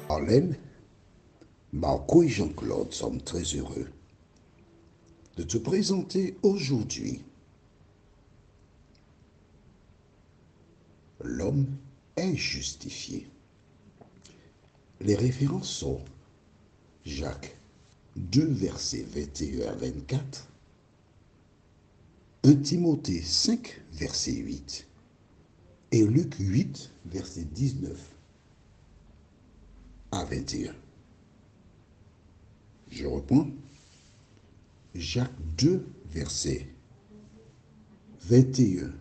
Arlène, Marco et Jean-Claude sommes très heureux de te présenter aujourd'hui L'homme est justifié. Les références sont Jacques 2, versets 21 à 24, 1 Timothée 5, verset 8, et Luc 8, verset 19 à 21. Je reprends. Jacques 2, verset 21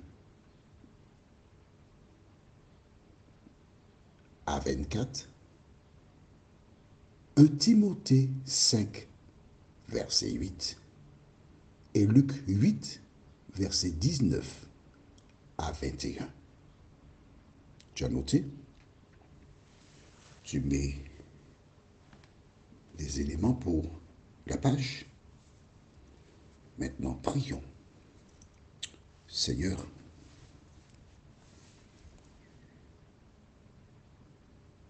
à 24, 1 Timothée 5, verset 8, et Luc 8, verset 19 à 21. Tu as noté? Tu mets les éléments pour la page. Maintenant, prions. Seigneur,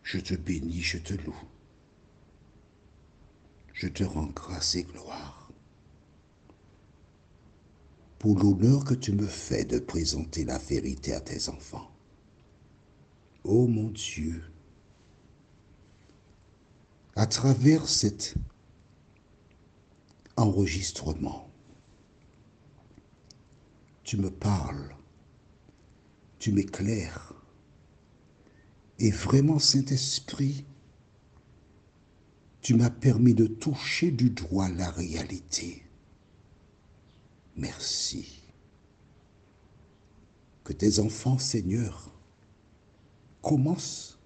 je te bénis, je te loue. Je te rends grâce et gloire pour l'honneur que tu me fais de présenter la vérité à tes enfants. Ô mon Dieu, à travers cet enregistrement, tu me parles, tu m'éclaires, et vraiment, Saint-Esprit, tu m'as permis de toucher du doigt la réalité. Merci. Que tes enfants, Seigneur, commencent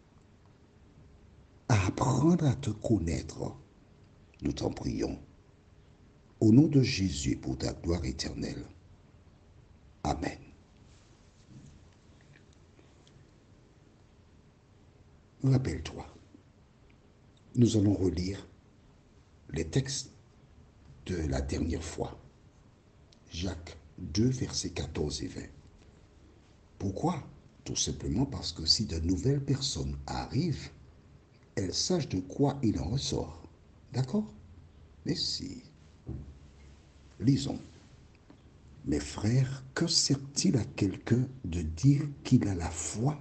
à apprendre à te connaître. Nous t'en prions. Au nom de Jésus, pour ta gloire éternelle. Amen. Rappelle-toi, nous allons relire les textes de la dernière fois. Jacques 2, versets 14 et 20. Pourquoi? Tout simplement parce que si de nouvelles personnes arrivent, elles sachent de quoi il en ressort. D'accord? Mais si. Lisons. Mes frères, que sert-il à quelqu'un de dire qu'il a la foi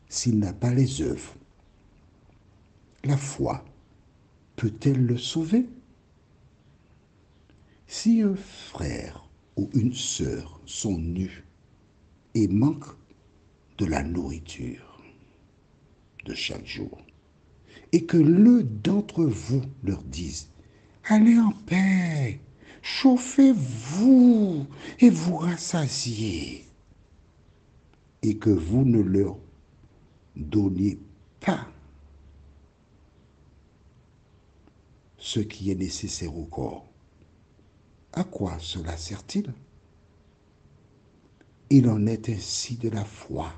s'il n'a pas les œuvres? La foi peut-elle le sauver? Si un frère ou une sœur sont nus et manquent de la nourriture de chaque jour, et que l'un d'entre vous leur dise, allez en paix, chauffez-vous et vous rassasiez, et que vous ne leur donniez pas ce qui est nécessaire au corps, à quoi cela sert-il? Il en est ainsi de la foi.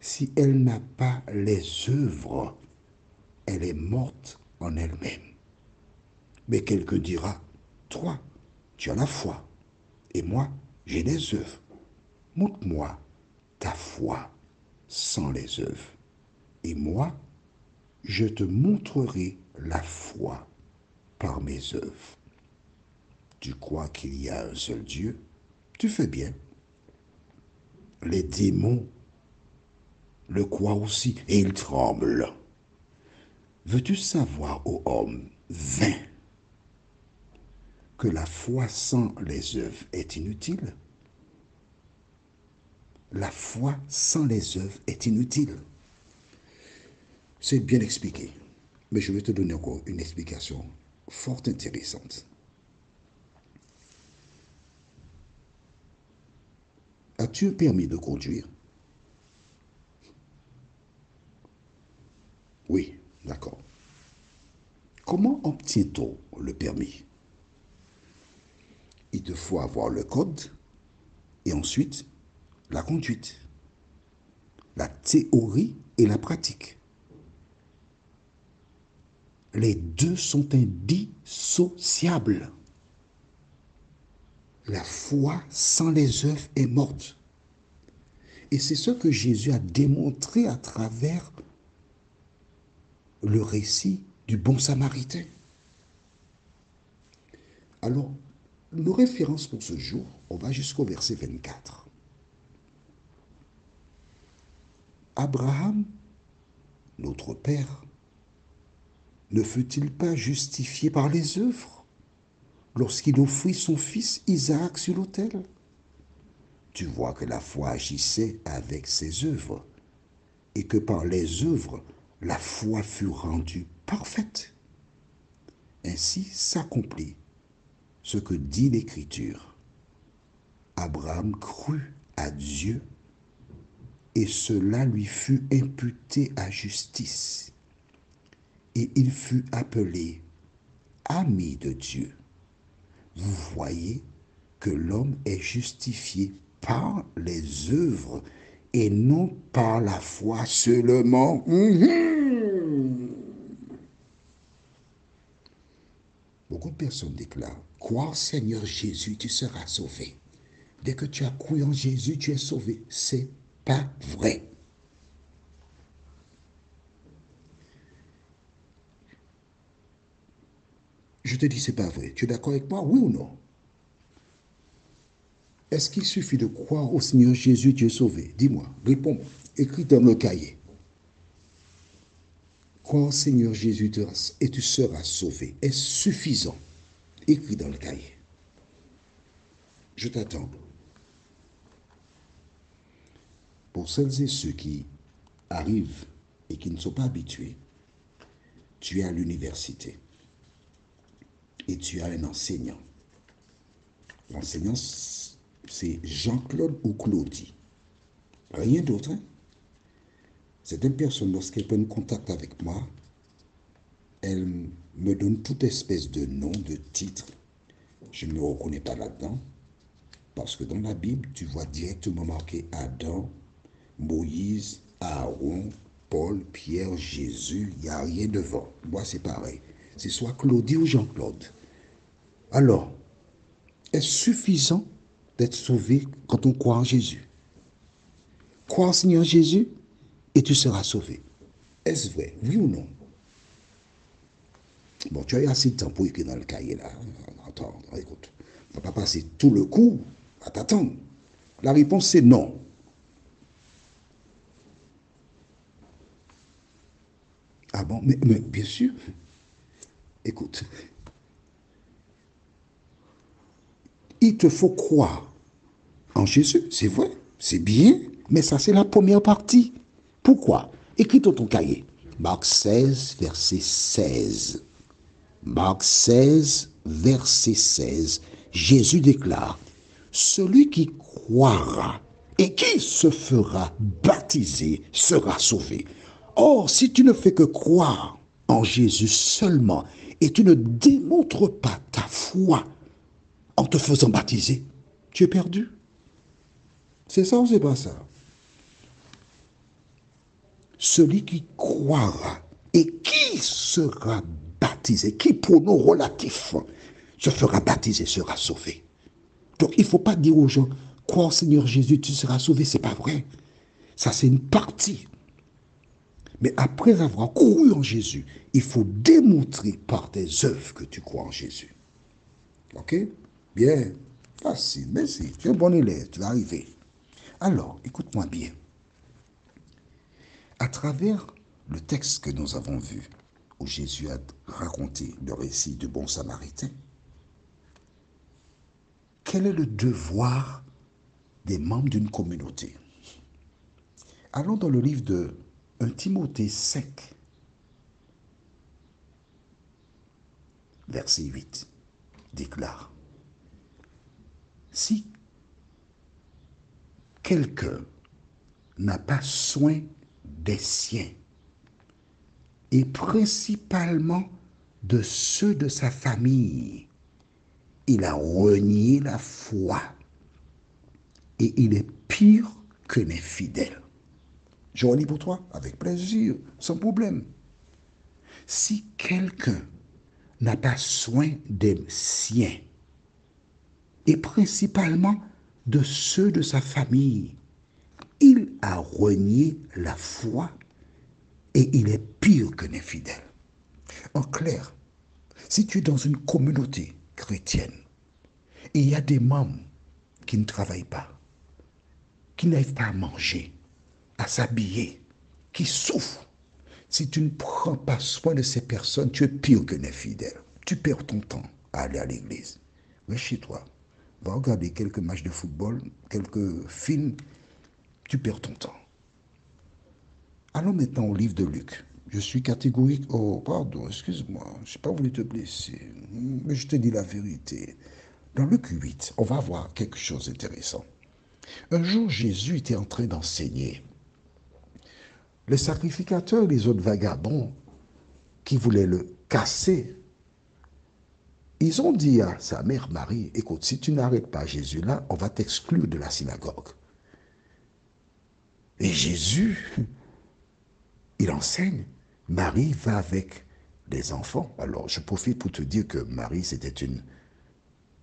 Si elle n'a pas les œuvres, elle est morte en elle-même. Mais quelqu'un dira, toi, tu as la foi, et moi, j'ai les œuvres. Montre-moi ta foi sans les œuvres, et moi, je te montrerai la foi par mes œuvres. Tu crois qu'il y a un seul Dieu? Tu fais bien. Les démons le croient aussi, et ils tremblent. Veux-tu savoir, ô homme vain, que la foi sans les œuvres est inutile? La foi sans les œuvres est inutile. C'est bien expliqué, mais je vais te donner encore une explication fort intéressante. As-tu un permis de conduire? Oui, d'accord. Comment obtient-on le permis? Il te faut avoir le code et ensuite la conduite, la théorie et la pratique. Les deux sont indissociables. La foi sans les œuvres est morte. Et c'est ce que Jésus a démontré à travers le récit du bon samaritain. Alors, nos références pour ce jour, on va jusqu'au verset 24. Abraham, notre Père, ne fut-il pas justifié par les œuvres lorsqu'il offrit son fils Isaac sur l'autel? Tu vois que la foi agissait avec ses œuvres et que par les œuvres, la foi fut rendue parfaite. Ainsi s'accomplit ce que dit l'Écriture. Abraham crut à Dieu et cela lui fut imputé à justice. Et il fut appelé ami de Dieu. Vous voyez que l'homme est justifié par les œuvres et non par la foi seulement. Beaucoup de personnes déclarent, crois au Seigneur Jésus, tu seras sauvé. Dès que tu as cru en Jésus, tu es sauvé. C'est pas vrai. Je te dis, c'est pas vrai. Tu es d'accord avec moi, oui ou non? Est-ce qu'il suffit de croire au Seigneur Jésus, tu es sauvé? Dis-moi, réponds-moi. Écris dans le cahier. Crois au Seigneur Jésus et tu seras sauvé. Est-ce suffisant? Écris dans le cahier. Je t'attends. Pour celles et ceux qui arrivent et qui ne sont pas habitués, tu es à l'université et tu as un enseignant. L'enseignant, c'est Jean-Claude ou Claudie. Rien d'autre. Hein? C'est une personne, lorsqu'elle prend contact avec moi, elle me donne toute espèce de nom, de titre. Je ne me reconnais pas là-dedans. Parce que dans la Bible, tu vois directement marqué Adam, Moïse, Aaron, Paul, Pierre, Jésus. Il n'y a rien devant. Moi, c'est pareil. C'est soit Claudie ou Jean-Claude. Alors, est-ce suffisant d'être sauvé quand on croit en Jésus? Crois en Seigneur Jésus et tu seras sauvé. Est-ce vrai? Oui ou non? Bon, tu as eu assez de temps pour écrire dans le cahier là. Attends, écoute. On ne va pas passer tout le coup à t'attendre. La réponse c'est non. Ah bon, mais bien sûr. Écoute. Il te faut croire en Jésus, c'est vrai, c'est bien, mais ça c'est la première partie. Pourquoi? Écris dans ton cahier. Marc 16, verset 16. Marc 16, verset 16. Jésus déclare, celui qui croira et qui se fera baptiser sera sauvé. Or, si tu ne fais que croire en Jésus seulement et tu ne démontres pas ta foi en te faisant baptiser, tu es perdu. C'est ça ou c'est pas ça? Celui qui croira et qui sera baptisé, qui pronom relatif, se fera baptiser, sera sauvé. Donc il ne faut pas dire aux gens, crois au Seigneur Jésus, tu seras sauvé, c'est pas vrai. Ça c'est une partie. Mais après avoir cru en Jésus, il faut démontrer par tes œuvres que tu crois en Jésus. Ok? Bien. Facile, merci. Tu es un bon élève, tu vas arriver. Alors, écoute-moi bien. À travers le texte que nous avons vu, où Jésus a raconté le récit du bon samaritain, quel est le devoir des membres d'une communauté? Allons dans le livre de 1 Timothée 5, verset 8, déclare, si quelqu'un n'a pas soin des siens, et principalement de ceux de sa famille, il a renié la foi et il est pire qu'un infidèle. Je relis pour toi, avec plaisir, sans problème. Si quelqu'un n'a pas soin des siens, et principalement de ceux de sa famille, il a renié la foi et il est pire qu'un infidèle. En clair, si tu es dans une communauté chrétienne et il y a des membres qui ne travaillent pas, qui n'arrivent pas à manger, à s'habiller, qui souffrent, si tu ne prends pas soin de ces personnes, tu es pire qu'un infidèle. Tu perds ton temps à aller à l'église. Reste chez toi. Va regarder quelques matchs de football, quelques films. Tu perds ton temps. Allons maintenant au livre de Luc. Je suis catégorique. Oh, pardon, excuse-moi. Je n'ai pas voulu te blesser. Mais je te dis la vérité. Dans Luc 8, on va voir quelque chose d'intéressant. Un jour, Jésus était en train d'enseigner. Les sacrificateurs et les autres vagabonds qui voulaient le casser, ils ont dit à sa mère Marie, écoute, si tu n'arrêtes pas Jésus là, on va t'exclure de la synagogue. Et Jésus, il enseigne. Marie va avec des enfants. Alors, je profite pour te dire que Marie, c'était une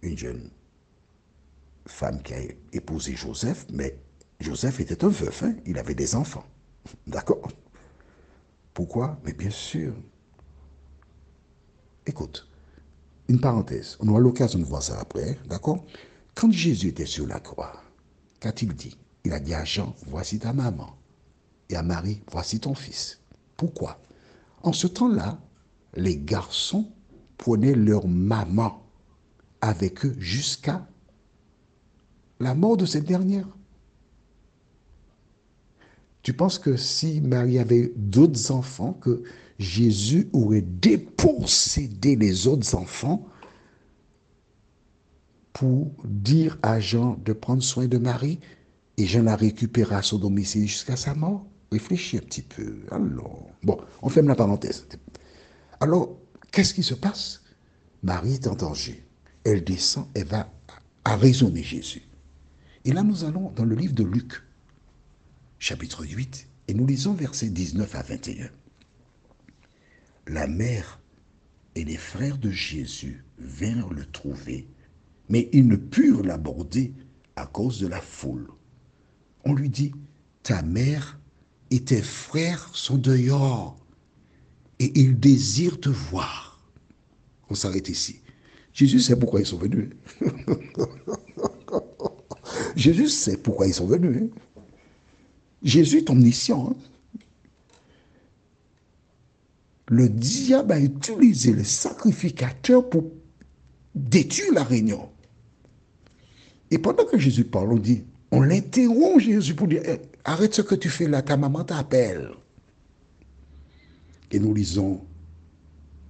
jeune femme qui a épousé Joseph, mais Joseph était un veuf, hein? Il avait des enfants. D'accord? Pourquoi? Mais bien sûr. Écoute, une parenthèse, on aura l'occasion de voir ça après, d'accord? Quand Jésus était sur la croix, qu'a-t-il dit? Il a dit à Jean, voici ta maman, et à Marie, voici ton fils. Pourquoi? En ce temps-là, les garçons prenaient leur maman avec eux jusqu'à la mort de cette dernière. Tu penses que si Marie avait d'autres enfants, que Jésus aurait dépossédé les autres enfants pour dire à Jean de prendre soin de Marie et Jean la récupéra à son domicile jusqu'à sa mort? Réfléchis un petit peu. Alors, bon, on ferme la parenthèse. Alors, qu'est-ce qui se passe? Marie est en danger. Elle descend, elle va raisonner Jésus. Et là, nous allons dans le livre de Luc, chapitre 8, et nous lisons versets 19 à 21. La mère et les frères de Jésus vinrent le trouver, mais ils ne purent l'aborder à cause de la foule. On lui dit, ta mère et tes frères sont dehors, et ils désirent te voir. On s'arrête ici. Jésus sait pourquoi ils sont venus. Jésus sait pourquoi ils sont venus. Jésus est omniscient. Le diable a utilisé les sacrificateurs pour détruire la réunion. Et pendant que Jésus parle, on l'interrompt Jésus pour dire, arrête ce que tu fais là, ta maman t'appelle. Et nous lisons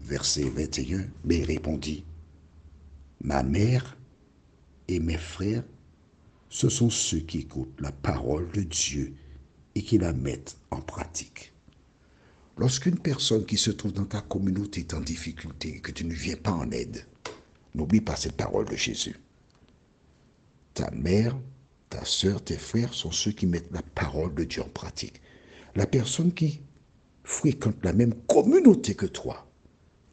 verset 21, mais il répondit, ma mère et mes frères, ce sont ceux qui écoutent la parole de Dieu et qui la mettent en pratique. Lorsqu'une personne qui se trouve dans ta communauté est en difficulté et que tu ne viens pas en aide, n'oublie pas cette parole de Jésus. Ta mère, ta soeur, tes frères sont ceux qui mettent la parole de Dieu en pratique. La personne qui fréquente la même communauté que toi,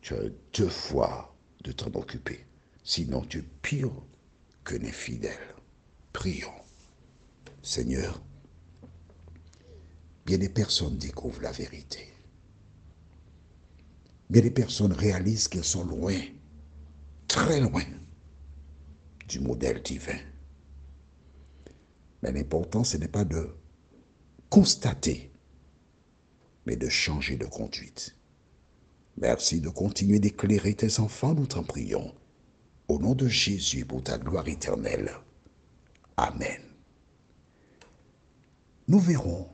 tu as deux fois de t'en occuper. Sinon, tu es pire qu'un infidèle. Prions. Seigneur, bien des personnes découvrent la vérité. Bien des personnes réalisent qu'elles sont loin, très loin du modèle divin. Mais l'important, ce n'est pas de constater, mais de changer de conduite. Merci de continuer d'éclairer tes enfants, nous t'en prions. Au nom de Jésus, pour ta gloire éternelle. Amen. Nous verrons,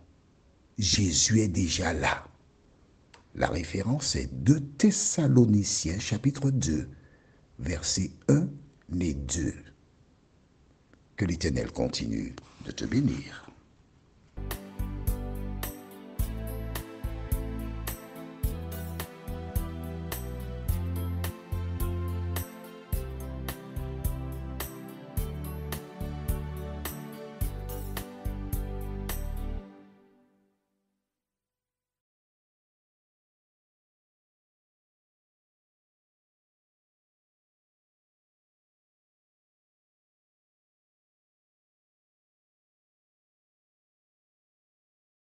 Jésus est déjà là. La référence est 2 Thessaloniciens, chapitre 2, versets 1 et 2. Que l'Éternel continue de te bénir.